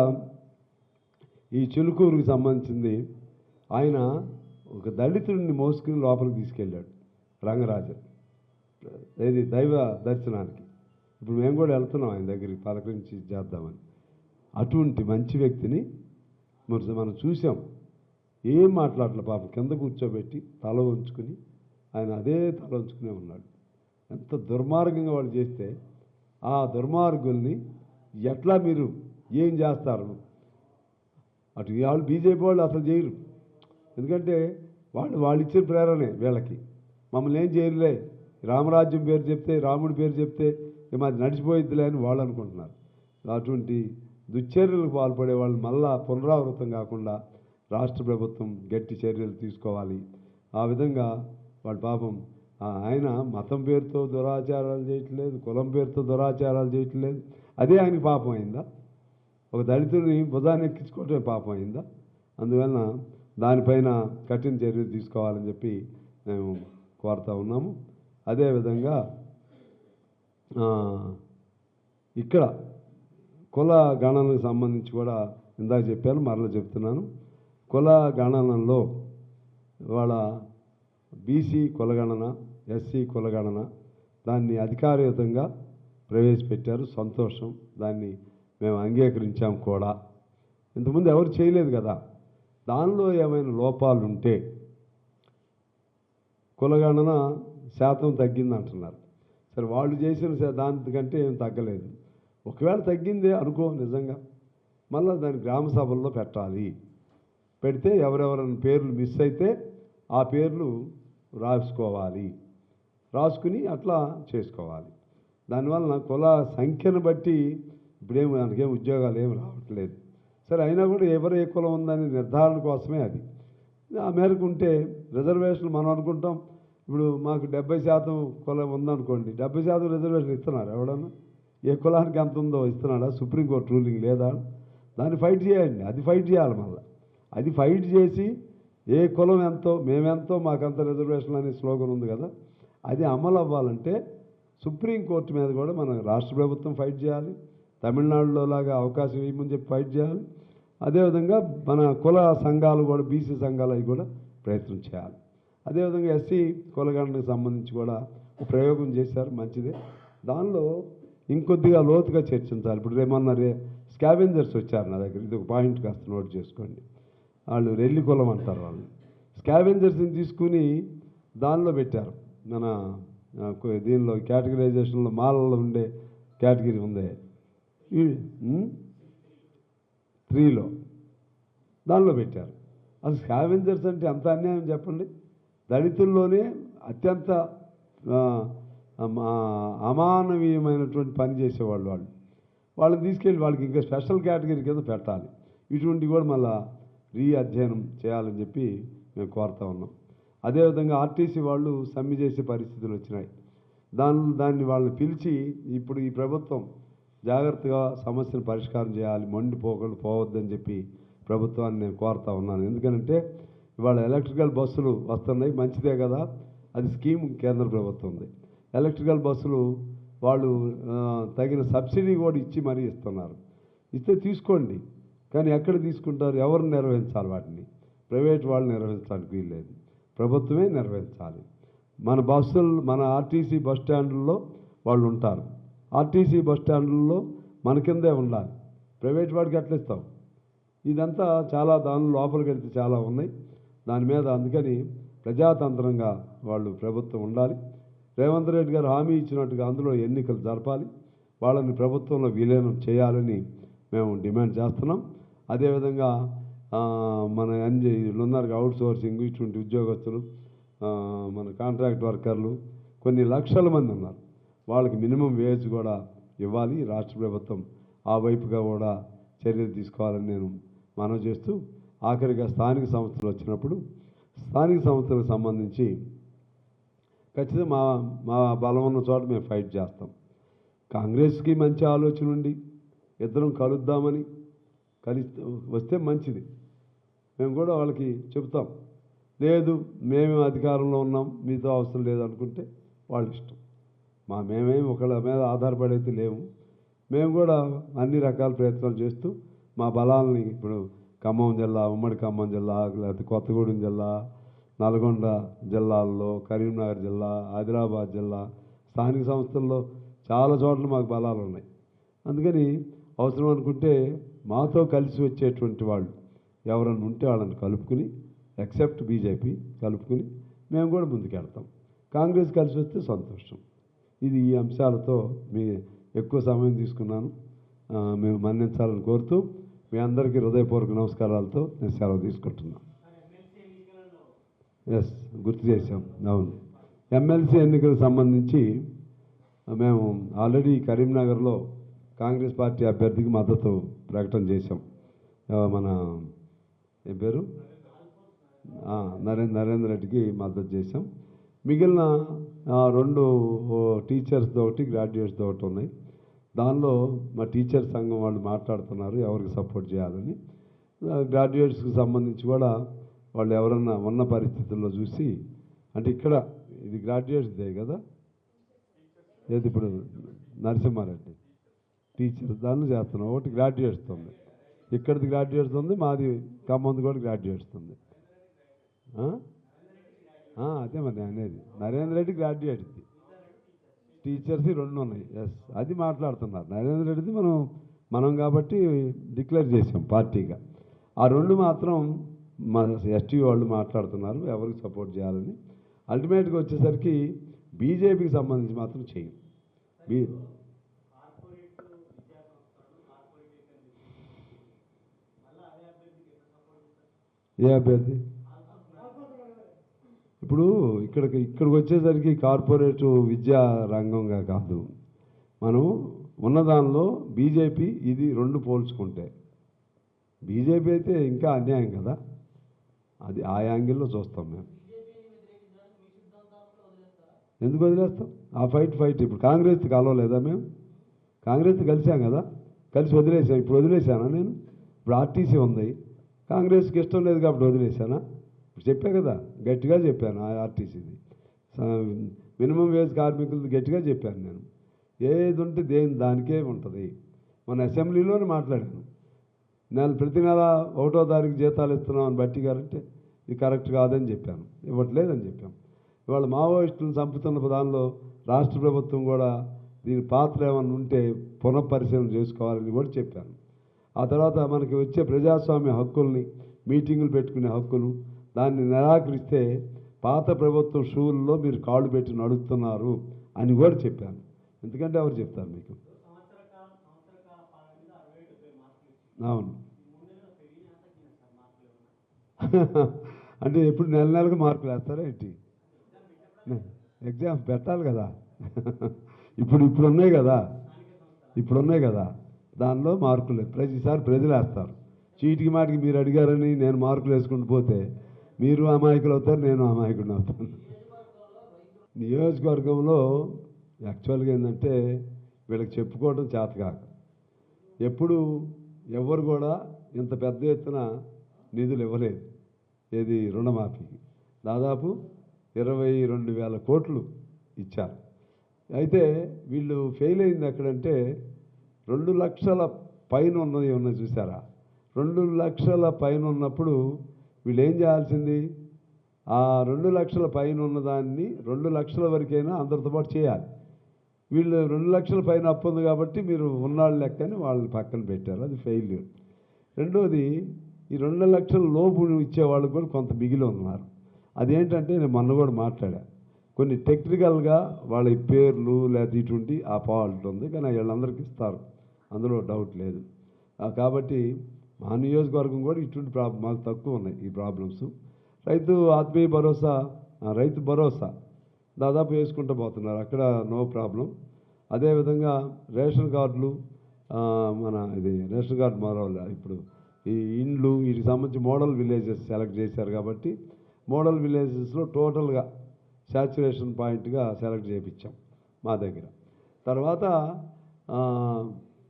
ఈ చిలుకూరుకి సంబంధించింది, ఆయన ఒక దళితుడిని మోసుకుని లోపలికి తీసుకెళ్ళాడు రంగరాజన్, దైవ దర్శనానికి. ఇప్పుడు మేము కూడా వెళ్తున్నాం ఆయన దగ్గరికి పలకరించి చేద్దామని. అటువంటి మంచి వ్యక్తిని మనం చూసాం. ఏం మాట్లాడలే పాపం, కింద కూర్చోబెట్టి తల ఉంచుకుని ఆయన అదే తల ఉంచుకునే ఉన్నాడు. ఎంత దుర్మార్గంగా వాళ్ళు చేస్తే ఆ దుర్మార్గుల్ని ఎట్లా మీరు ఏం చేస్తారు? అటు వాళ్ళు బీజేపీ వాళ్ళు అసలు చేయరు. ఎందుకంటే వాళ్ళు ఇచ్చిన ప్రేరణే వీళ్ళకి. మమ్మల్ని ఏం చేయలే, రామరాజ్యం పేరు చెప్తే, రాముడి పేరు చెప్తే మాది నడిచిపోయిద్దిలే అని వాళ్ళు అనుకుంటున్నారు. అటువంటి దుశ్చర్యలకు పాల్పడే వాళ్ళు మళ్ళా పునరావృతం కాకుండా రాష్ట్ర ప్రభుత్వం గట్టి చర్యలు తీసుకోవాలి. ఆ విధంగా వాడు పాపం ఆయన మతం పేరుతో దురాచారాలు చేయట్లేదు, కులం పేరుతో దురాచారాలు చేయట్లేదు. అదే ఆయనకి పాపం అయిందా? ఒక దళితుడిని భుజాన్ని ఎక్కించుకోవటమే పాపం అయిందా? అందువలన దానిపైన కఠిన చర్యలు తీసుకోవాలని చెప్పి మేము కోరుతా ఉన్నాము. అదేవిధంగా ఇక్కడ కుల గణనకు సంబంధించి కూడా ఇందాక చెప్పాను, మరలా చెప్తున్నాను. కుల గణనలో ఇవాళ బీసీ కులగణన, ఎస్సీ కులగణన దాన్ని అధికారయుతంగా ప్రవేశపెట్టారు. సంతోషం, దాన్ని మేము అంగీకరించాం కూడా. ఇంతకుముందు ఎవరు చేయలేదు కదా. దానిలో ఏమైనా లోపాలు ఉంటే కులగణన శాతం తగ్గింది అంటున్నారు. సరే, వాళ్ళు చేసిన దానికంటే ఏం తగ్గలేదు. ఒకవేళ తగ్గిందే అనుకో నిజంగా, మళ్ళీ దాన్ని గ్రామ సభల్లో పెట్టాలి. పెడితే ఎవరెవరైనా పేర్లు మిస్ అయితే ఆ పేర్లు రాసుకుని అట్లా చేసుకోవాలి. దానివల్ల కుల సంఖ్యను బట్టి ఇప్పుడేమి మనకేం ఉద్యోగాలు ఏమి రావట్లేదు. సరే, అయినా కూడా ఎవరు ఏ కులం ఉందని నిర్ధారణ కోసమే అది. ఆ మేరకు ఉంటే రిజర్వేషన్లు మనం అనుకుంటాం. ఇప్పుడు మాకు 70% కులం ఉందనుకోండి, 70% రిజర్వేషన్ ఇస్తున్నారు ఎవడన్నా? ఏ కులానికి ఎంత ఉందో ఇస్తున్నాడా? సుప్రీంకోర్టు రూలింగ్ లేదా? దాన్ని ఫైట్ చేయండి. అది ఫైట్ చేయాలి. మళ్ళీ అది ఫైట్ చేసి ఏ కులం ఎంతో మేమెంతో మాకంత రిజర్వేషన్ అనే స్లోగన్ ఉంది కదా, అది అమలు అవ్వాలంటే సుప్రీంకోర్టు మీద కూడా మన రాష్ట్ర ప్రభుత్వం ఫైట్ చేయాలి. తమిళనాడులో లాగా అవకాశం ఇవ్వమని చెప్పి ఫైట్ చేయాలి. అదేవిధంగా మన కుల సంఘాలు కూడా, బీసీ సంఘాలు అవి కూడా ప్రయత్నం చేయాలి. అదేవిధంగా ఎస్సీ కులగణనకు సంబంధించి కూడా ప్రయోగం చేశారు, మంచిదే. దానిలో ఇంకొద్దిగా లోతుగా చర్చించాలి. ఇప్పుడు ఏమన్నా స్కావెంజర్స్ వచ్చారు నా దగ్గర, ఇది ఒక పాయింట్ కాస్త నోట్ చేసుకోండి. వాళ్ళు రెల్లి కులం అంటారు. వాళ్ళు స్కావెంజర్స్ని తీసుకుని దానిలో పెట్టారు. మన దీనిలో కేటగిరైజేషన్లో మాలలో ఉండే కేటగిరీ ఉంది 3లో, దానిలో పెట్టారు. అసలు స్కావెంజర్స్ అంటే ఎంత అన్యాయం చెప్పండి. దళితుల్లోనే అత్యంత అమానవీయమైనటువంటి పని చేసేవాళ్ళు వాళ్ళని తీసుకెళ్ళి వాళ్ళకి ఇంకా స్పెషల్ కేటగిరీ కింద పెట్టాలి. ఇటువంటివి కూడా మళ్ళీ అధ్యయనం చేయాలని చెప్పి మేము కోరుతా ఉన్నాం. అదేవిధంగా ఆర్టీసీ వాళ్ళు సమ్మె చేసే పరిస్థితులు వచ్చినాయి. దాన్ని వాళ్ళని పిలిచి ఇప్పుడు ఈ ప్రభుత్వం జాగ్రత్తగా సమస్యను పరిష్కారం చేయాలి, పోవద్దని చెప్పి ప్రభుత్వాన్ని నేను కోరుతా ఉన్నాను. ఎందుకంటే ఇవాళ ఎలక్ట్రికల్ బస్సులు వస్తున్నాయి, మంచిదే కదా, అది స్కీమ్ కేంద్ర ప్రభుత్వంది. ఎలక్ట్రికల్ బస్సులు వాళ్ళు తగిన సబ్సిడీ కూడా ఇచ్చి మరీ ఇస్తున్నారు. ఇస్తే తీసుకోండి, కానీ ఎక్కడ తీసుకుంటారు? ఎవరు నిర్వహించాలి వాటిని? ప్రైవేట్ వాళ్ళు నిర్వహించడానికి వీల్లేదు, ప్రభుత్వమే నిర్వహించాలి. మన బస్సులు, మన ఆర్టీసీ బస్ స్టాండ్లలో వాళ్ళు ఉంటారు. ఆర్టీసీ బస్ స్టాండ్లలో మన కిందే ఉండాలి. ప్రైవేట్ వాడికి ఎట్లా ఇస్తాం? ఇదంతా చాలా దాని లోపలికి వెళ్తే చాలా ఉన్నాయి దాని మీద. అందుకని ప్రజాతంత్రంగా వాళ్ళు ప్రభుత్వం ఉండాలి. రేవంత్ రెడ్డి గారు హామీ ఇచ్చినట్టుగా అందులో ఎన్నికలు జరపాలి, వాళ్ళని ప్రభుత్వంలో విలీనం చేయాలని మేము డిమాండ్ చేస్తున్నాం. అదేవిధంగా మన వీళ్ళు ఉన్నారు, అవుట్ సోర్సింగ్ ఇటువంటి ఉద్యోగస్తులు, మన కాంట్రాక్ట్ వర్కర్లు కొన్ని లక్షల మంది ఉన్నారు. వాళ్ళకి మినిమం వేజ్ కూడా ఇవ్వాలి. రాష్ట్ర ప్రభుత్వం ఆ వైపుగా కూడా చర్యలు తీసుకోవాలని నేను మనవి చేస్తూ, ఆఖరిగా స్థానిక సంస్థలు వచ్చినప్పుడు స్థానిక సంస్థలకు సంబంధించి ఖచ్చితంగా మా బలం ఉన్న చోట మేము ఫైట్ చేస్తాం. కాంగ్రెస్కి మంచి ఆలోచన ఉండి ఇద్దరం కలుద్దామని వస్తే మంచిది, మేము కూడా వాళ్ళకి చెబుతాం. లేదు మేమే అధికారంలో ఉన్నాం, మీతో అవసరం లేదు అనుకుంటే వాళ్ళ ఇష్టం. మేమేమి ఒకళ్ళ మీద ఆధారపడైతే లేవు. మేము కూడా అన్ని రకాల ప్రయత్నాలు చేస్తూ మా బలాలని ఇప్పుడు ఖమ్మం జిల్లా, ఉమ్మడి ఖమ్మం జిల్లా, లేకపోతే కొత్తగూడెం జిల్లా, నల్గొండ జిల్లాల్లో, కరీంనగర్ జిల్లా, ఆదిలాబాద్ జిల్లా స్థానిక సంస్థల్లో చాలా చోట్ల మాకు బలాలు ఉన్నాయి. అందుకని అవసరం అనుకుంటే మాతో కలిసి వచ్చేటువంటి వాళ్ళు ఎవరన్నా ఉంటే వాళ్ళని కలుపుకుని, ఎక్సెప్ట్ బీజేపీ కలుపుకుని మేము కూడా ముందుకెళ్తాం. కాంగ్రెస్ కలిసి వస్తే సంతోషం. ఇది ఈ అంశాలతో ఎక్కువ సమయం తీసుకున్నాను, మేము మన్నించాలని కోరుతూ మీ అందరికీ హృదయపూర్వక నమస్కారాలతో నేను సెలవు తీసుకుంటున్నాను. గుర్తు చేశాం. అవును, ఎమ్మెల్సీ ఎన్నికలకు సంబంధించి మేము ఆల్రెడీ కరీంనగర్లో కాంగ్రెస్ పార్టీ అభ్యర్థికి మద్దతు ప్రకటన చేశాం. మన ఏం పేరు నరేందర్ రెడ్డికి మద్దతు చేశాం. మిగిలిన 2 టీచర్స్తో ఒకటి గ్రాడ్యుయేట్స్తో ఒకటి ఉన్నాయి. దానిలో మా టీచర్ సంఘం వాళ్ళు మాట్లాడుతున్నారు ఎవరికి సపోర్ట్ చేయాలని. గ్రాడ్యుయేట్స్కి సంబంధించి కూడా వాళ్ళు ఎవరన్నా ఉన్న పరిస్థితుల్లో చూసి, అంటే ఇక్కడ ఇది గ్రాడ్యుయేట్స్దే కదా, ఏది ఇప్పుడు నరసింహారెడ్డి టీచర్ దాన్ని చేస్తున్నాం. ఒకటి గ్రాడ్యుయేట్స్తో ఉంది, ఇక్కడిది గ్రాడ్యుయేట్స్ ఉంది, మాది ఖమ్మంది కూడా గ్రాడ్యుయేట్స్ ఉంది. అదే మరి అనేది నరేంద్ర రెడ్డి గ్రాడ్యుయేట్ది, టీచర్స్ 2 ఉన్నాయి. ఎస్, అది మాట్లాడుతున్నారు. నరేంద్ర రెడ్డిది మనం కాబట్టి డిక్లేర్ చేసాం పార్టీగా. ఆ 2 మాత్రం మన ఎస్టీ వాళ్ళు మాట్లాడుతున్నారు ఎవరికి సపోర్ట్ చేయాలని. అల్టిమేట్గా వచ్చేసరికి బీజేపీకి సంబంధించి మాత్రం చేయం. ఏ అభ్యర్థి? ఇప్పుడు ఇక్కడికి వచ్చేసరికి కార్పొరేట్ విద్యా రంగంగా కాదు, మనం ఉన్నదానిలో బీజేపీ ఇది 2 పోల్చుకుంటే బీజేపీ అయితే ఇంకా అన్యాయం కదా, అది ఆ యాంగిల్లో చూస్తాం మేము. ఎందుకు వదిలేస్తాం? ఆ ఫైట్ ఇప్పుడు కాంగ్రెస్ కలవలేదా మేము? కాంగ్రెస్ కలిసాం కదా, కలిసి వదిలేసాం. ఇప్పుడు వదిలేసానా నేను? ఇప్పుడు ఆర్టీసీ ఉంది, కాంగ్రెస్కి ఇష్టం లేదు కాబట్టి వదిలేసానా? ఇప్పుడు చెప్పా కదా, గట్టిగా చెప్పాను. ఆ ఆర్టీసీది మినిమం వేజ్ కార్మికులది గట్టిగా చెప్పాను నేను. ఏది ఉంటే దానికే ఉంటుంది. మన అసెంబ్లీలోనే మాట్లాడాను. ప్రతి నెల 1వ తారీఖు జీతాలు ఇస్తున్నామని బట్టి గారంటే ఇది కరెక్ట్ కాదని చెప్పాను, ఇవ్వట్లేదని చెప్పాం. ఇవాళ మావోయిస్టులను చంపుతున్న దానిలో రాష్ట్ర ప్రభుత్వం కూడా దీని పాత్ర ఏమన్నా ఉంటే పునఃపరిశీలన చేసుకోవాలని కూడా చెప్పాను. ఆ తర్వాత మనకి వచ్చే ప్రజాస్వామ్య హక్కుల్ని, మీటింగులు పెట్టుకునే హక్కులు, దాన్ని నిరాకరిస్తే పాత ప్రభుత్వం షూల్లో మీరు కాళ్ళు పెట్టి నడుస్తున్నారు అని కూడా చెప్పాను. ఎందుకంటే ఎవరు చెప్తారు మీకు? అవును. అంటే ఎప్పుడు నెలకు మార్కులు వేస్తారా ఏంటి? ఎగ్జామ్ పెట్టాలి కదా. ఇప్పుడు ఉన్నాయి కదా దానిలో మార్కులు ప్రతిసారి ప్రజలు వేస్తారు. చీటికి మాటికి మీరు అడిగారని నేను మార్కులు వేసుకుంటూ పోతే మీరు అమాయకులు అవుతారు, నేను అమాయకుడిని అవుతాను. నియోజకవర్గంలో యాక్చువల్గా ఏంటంటే వీళ్ళకి చెప్పుకోవడం చేతకాక ఎప్పుడు ఎవరు కూడా ఇంత పెద్ద ఎత్తున నిధులు ఇవ్వలేదు. ఏది రుణమాఫీకి దాదాపు 22,000 కోట్లు ఇచ్చారు. అయితే వీళ్ళు ఫెయిల్ అయింది ఎక్కడంటే 2 లక్షల పైన ఉన్నది చూసారా? 2 లక్షల పైన ఉన్నప్పుడు వీళ్ళు ఏం చేయాల్సింది? ఆ 2 లక్షల పైన ఉన్నదాన్ని 2 లక్షల వరకైనా అందరితో పాటు చేయాలి. వీళ్ళు 2 లక్షల పైన అప్పు ఉంది కాబట్టి మీరు ఉన్నాళ్ళు లెక్కని వాళ్ళని పక్కన పెట్టారు, అది ఫెయిల్యూర్. రెండోది, ఈ 2 లక్షల లోపు ఇచ్చేవాళ్ళు కూడా కొంత మిగిలి ఉన్నారు. అదేంటంటే నేను మొన్న కూడా మాట్లాడా, కొన్ని టెక్నికల్గా వాళ్ళ పేర్లు లేదా ఇటువంటి ఆ ఫాల్ట్ ఉంది, కానీ వీళ్ళందరికీ ఇస్తారు, అందులో డౌట్ లేదు. కాబట్టి మా నియోజకవర్గం కూడా ఇటువంటి మాకు తక్కువ ఉన్నాయి ఈ ప్రాబ్లమ్స్. రైతు ఆత్మీయ భరోసా, రైతు భరోసా దాదాపు వేసుకుంటూ పోతున్నారు, అక్కడ నో ప్రాబ్లం. అదేవిధంగా రేషన్ కార్డులు, ఇది రేషన్ కార్డు మారవాలి. ఇప్పుడు ఈ ఇండ్లు వీటికి సంబంధించి మోడల్ విలేజెస్ సెలెక్ట్ చేశారు కాబట్టి మోడల్ విలేజెస్లో టోటల్గా శాచ్యురేషన్ పాయింట్గా సెలెక్ట్ చేయించాం మా దగ్గర. తర్వాత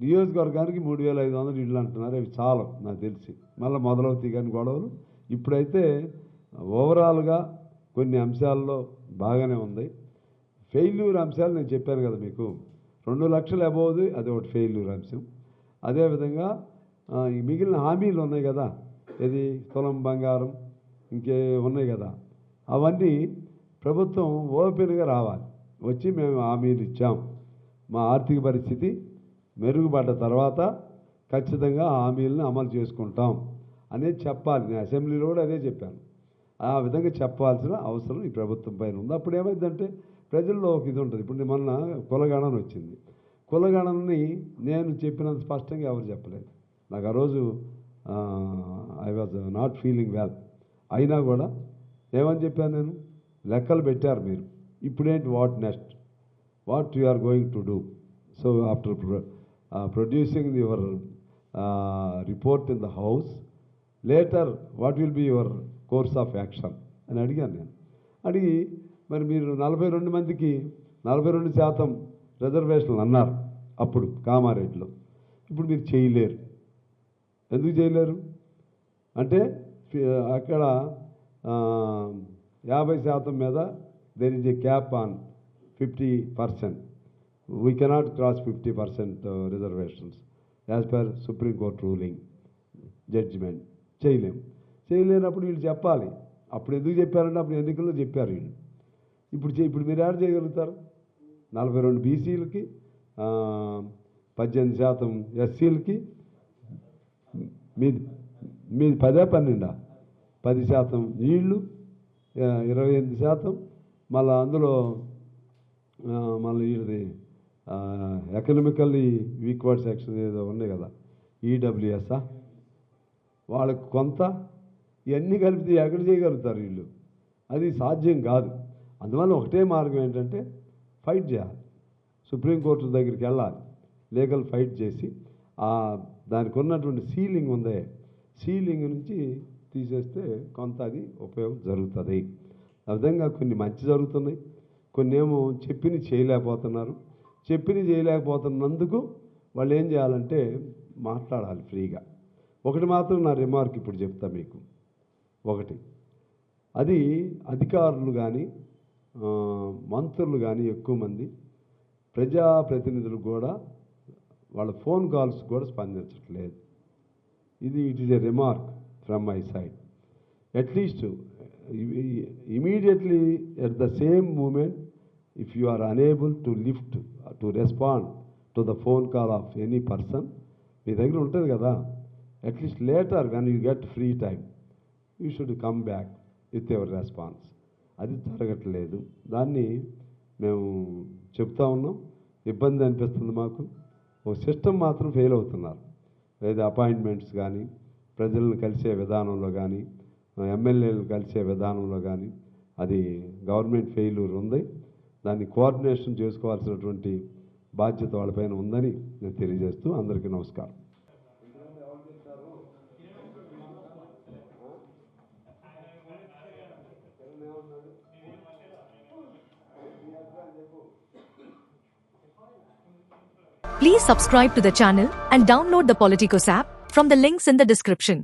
నియోజకవర్గానికి 3,500 ఇళ్ళు అంటున్నారు, అవి చాలా నాకు తెలిసి మళ్ళీ మొదలవుతాయి కానీ గొడవలు. ఇప్పుడైతే ఓవరాల్గా కొన్ని అంశాల్లో బాగానే ఉంది. ఫెయిల్యూర్ అంశాలు నేను చెప్పాను కదా మీకు, 2 లక్షలు అబోవ్ది అది ఒకటి ఫెయిల్యూర్ అంశం. అదేవిధంగా ఈ మిగిలిన హామీలు ఉన్నాయి కదా, ఇది తులం బంగారం ఇంకే ఉన్నాయి కదా, అవన్నీ ప్రభుత్వం ఓపెన్గా రావాలి, వచ్చి మేము హామీలు ఇచ్చాం, మా ఆర్థిక పరిస్థితి మెరుగుపడ్డ తర్వాత ఖచ్చితంగా హామీలను అమలు చేసుకుంటాం అనేది చెప్పాలి. నేను అసెంబ్లీలో కూడా అదే చెప్పాను. ఆ విధంగా చెప్పాల్సిన అవసరం ఈ ప్రభుత్వం పైన ఉంది. అప్పుడు ఏమైందంటే ప్రజల్లో ఒక ఇది ఉంటుంది. ఇప్పుడు మొన్న కులగణన వచ్చింది, కులగణనని నేను చెప్పినంత స్పష్టంగా ఎవరు చెప్పలేదు. నాకు ఆ రోజు I was not feeling well. అయినా కూడా ఏమని చెప్పాను నేను, లెక్కలు పెట్టారు మీరు, ఇప్పుడేంటి what next, what you are going to do. So after producing your report in the house, later what will be your course of action అని అడిగాను నేను. అడిగి మరి మీరు 42 మందికి 42% రిజర్వేషన్లు అన్నారు అప్పుడు కామారెడ్డిలో. ఇప్పుడు మీరు చేయలేరు. ఎందుకు చేయలేరు అంటే అక్కడ 50% మీద there is a cap on 50%. We cannot cross 50% reservations as per Supreme Court ruling judgement. చేయలేనప్పుడు వీళ్ళు చెప్పాలి. అప్పుడు ఎందుకు చెప్పారంటే అప్పుడు ఎన్నికల్లో చెప్పారు వీళ్ళు. ఇప్పుడు మీరు యాడ్ చేయగలుగుతారు. 42 బీసీలకి, 18% ఎస్సీలకి, మీది 10-12 10% నీళ్లు, 28%, మళ్ళీ అందులో మళ్ళీ వీళ్ళది ఎకనామికల్లీ వీక్వర్డ్ సెక్షన్ ఏదో ఉన్నాయి కదా, ఈడబ్ల్యూఎస్ఆ, వాళ్ళకి కొంత, ఇవన్నీ కలిపితే ఎక్కడ చేయగలుగుతారు వీళ్ళు? అది సాధ్యం కాదు. అందువల్ల ఒకటే మార్గం ఏంటంటే ఫైట్ చేయాలి, సుప్రీంకోర్టు దగ్గరికి వెళ్ళాలి, లీగల్ ఫైట్ చేసి దానికి ఉన్నటువంటి సీలింగ్ ఉందే, సీలింగ్ నుంచి తీసేస్తే కొంత అది ఉపయోగం జరుగుతుంది. ఆ విధంగా కొన్ని మంచి జరుగుతున్నాయి, కొన్ని ఏమో చేయలేకపోతున్నారు. చేయలేకపోతున్నందుకు వాళ్ళు ఏం చేయాలంటే మాట్లాడాలి ఫ్రీగా. ఒకటి మాత్రం నా రిమార్క్ ఇప్పుడు చెప్తా మీకు. ఒకటి, అది అధికారులు కానీ మంత్రులు కానీ ఎక్కువ మంది ప్రజాప్రతినిధులు కూడా వాళ్ళ ఫోన్ కాల్స్ కూడా స్పందించట్లేదు. It is a remark from my side. At least immediately at the same moment if you are unable to lift to respond to the phone call of any person, మీ దగ్గర ఉంటుంది కదా, at least later when you get free time you should come back with your response. అది జరగట్లేదు. దాన్ని మేము చెప్తా ఉన్నాం. ఇబ్బంది అనిపిస్తుంది మాకు. ఒక సిస్టమ్ మాత్రం ఫెయిల్ అవుతున్నారు. లేదా అపాయింట్మెంట్స్ కానీ, ప్రజలను కలిసే విధానంలో కానీ, ఎమ్మెల్యేలను కలిసే విధానంలో కానీ అది గవర్నమెంట్ ఫెయిల్యూర్ ఉంది. దాన్ని కోఆర్డినేషన్ చేసుకోవాల్సినటువంటి బాధ్యత వాళ్ళపైన ఉందని నేను తెలియజేస్తూ అందరికీ నమస్కారం. Please subscribe to the channel and download the Politicos app from the links in the description.